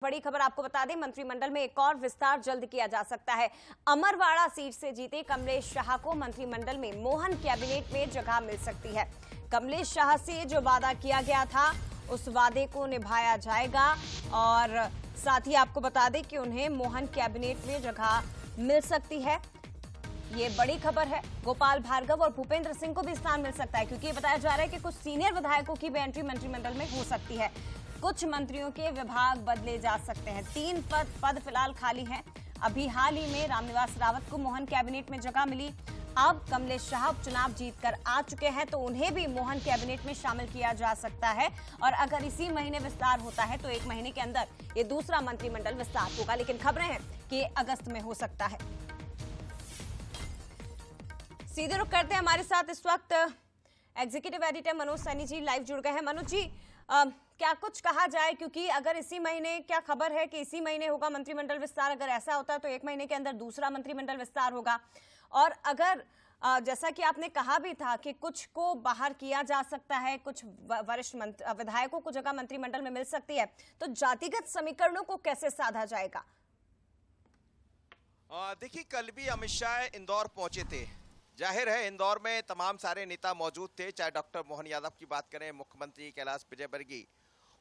बड़ी खबर आपको बता दें, मंत्रिमंडल में एक और विस्तार जल्द किया जा सकता है। अमरवाड़ा सीट से जीते कमलेश शाह को मंत्रिमंडल में मोहन कैबिनेट में जगह मिल सकती है। कमलेश शाह से जो वादा किया गया था उस वादे को निभाया जाएगा और साथ ही आपको बता दें कि उन्हें मोहन कैबिनेट में जगह मिल सकती है। ये बड़ी खबर है। गोपाल भार्गव और भूपेंद्र सिंह को भी स्थान मिल सकता है, क्योंकि ये बताया जा रहा है कि कुछ सीनियर विधायकों की भी एंट्री मंत्रिमंडल में हो सकती है। कुछ मंत्रियों के विभाग बदले जा सकते हैं। 3 पद फिलहाल खाली हैं। अभी हाल ही में रामनिवास रावत को मोहन कैबिनेट में जगह मिली। अब कमलेश शाह चुनाव जीतकर आ चुके हैं तो उन्हें भी मोहन कैबिनेट में शामिल किया जा सकता है। और अगर इसी महीने विस्तार होता है तो 1 महीने के अंदर ये दूसरा मंत्रिमंडल विस्तार होगा। लेकिन खबरें हैं कि अगस्त में हो सकता है। सीधे रुख करते हैं, हमारे साथ इस वक्त executive editor Manoj Saini ji live जुड़ गए हैं। मनोज जी, क्या कुछ कहा जाए, क्योंकि अगर इसी महीने, क्या खबर है कि इसी महीने होगा मंत्रिमंडल विस्तार, अगर ऐसा होता है तो 1 महीने के अंदर दूसरा मंत्रिमंडल विस्तार होगा। और अगर जैसा कि आपने कहा भी था कि कुछ को बाहर किया जा सकता है, कुछ वरिष्ठ विधायकों को जगह मंत्रिमंडल में मिल सकती है, तो जातिगत समीकरणों को कैसे साधा जाएगा? देखिए, कल भी अमित शाह इंदौर पहुंचे थे। जाहिर है इंदौर में तमाम सारे नेता मौजूद थे, चाहे डॉक्टर मोहन यादव की बात करें, मुख्यमंत्री कैलाश विजयवर्गीय,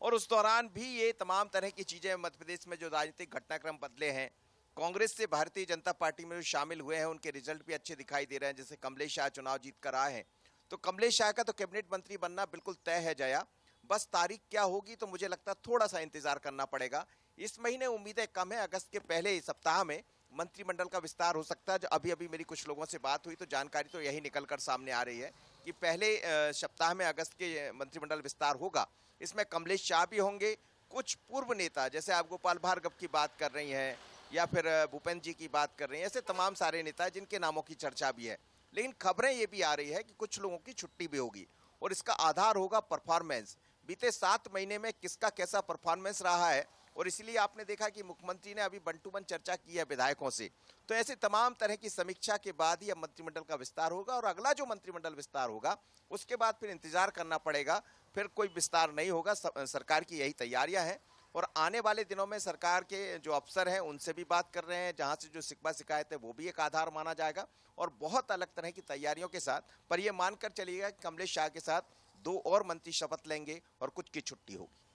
और उस दौरान भी ये तमाम तरह की चीजें, मध्य प्रदेश में जो राजनीतिक घटनाक्रम बदले हैं, कांग्रेस से भारतीय जनता पार्टी में जो शामिल हुए हैं उनके रिजल्ट भी अच्छे दिखाई दे रहे हैं। जैसे कमलेश शाह चुनाव जीत कर आए हैं, तो कमलेश शाह का तो कैबिनेट मंत्री बनना बिल्कुल तय है जया। बस तारीख क्या होगी तो मुझे लगता है थोड़ा सा इंतजार करना पड़ेगा। इस महीने उम्मीदें कम है, अगस्त के पहले सप्ताह में मंत्रिमंडल का विस्तार हो सकता है। जो अभी मेरी कुछ लोगों से बात हुई तो जानकारी तो यही निकलकर सामने आ रही है कि पहले सप्ताह में अगस्त के मंत्रिमंडल विस्तार होगा। इसमें कमलेश शाह भी होंगे, कुछ पूर्व नेता जैसे आप गोपाल भार्गव की बात कर रही हैं या फिर भूपेंद्र जी की बात कर रही हैं, ऐसे तमाम सारे नेता जिनके नामों की चर्चा भी है। लेकिन खबरें ये भी आ रही है कि कुछ लोगों की छुट्टी भी होगी और इसका आधार होगा परफॉर्मेंस। बीते 7 महीने में किसका कैसा परफॉर्मेंस रहा है, और इसलिए आपने देखा कि मुख्यमंत्री ने अभी 1 to 1 चर्चा की है विधायकों से। तो ऐसे तमाम तरह की समीक्षा के बाद ही अब मंत्रिमंडल का विस्तार होगा, और अगला जो मंत्रिमंडल विस्तार होगा उसके बाद फिर इंतजार करना पड़ेगा। फिर कोई विस्तार नहीं होगा। सरकार की यही तैयारियां हैं और आने वाले दिनों में सरकार के जो अफसर हैं उनसे भी बात कर रहे हैं, जहां से जो शिकवा शिकायत है वो भी एक आधार माना जाएगा, और बहुत अलग तरह की तैयारियों के साथ। पर यह मानकर चलिएगा कि कमलेश शाह के साथ 2 और मंत्री शपथ लेंगे और कुछ की छुट्टी होगी।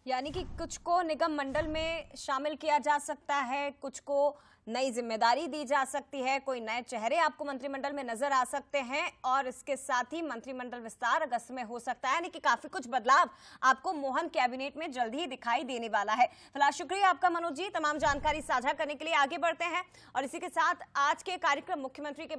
यानी कि कुछ को निगम मंडल में शामिल किया जा सकता है, कुछ को नई जिम्मेदारी दी जा सकती है, कोई नए चेहरे आपको मंत्रिमंडल में नजर आ सकते हैं, और इसके साथ ही मंत्रिमंडल विस्तार अगस्त में हो सकता है। यानी कि काफी कुछ बदलाव आपको मोहन कैबिनेट में जल्द ही दिखाई देने वाला है। फिलहाल शुक्रिया आपका मनोज जी, तमाम जानकारी साझा करने के लिए। आगे बढ़ते हैं और इसी के साथ आज के कार्यक्रम मुख्यमंत्री के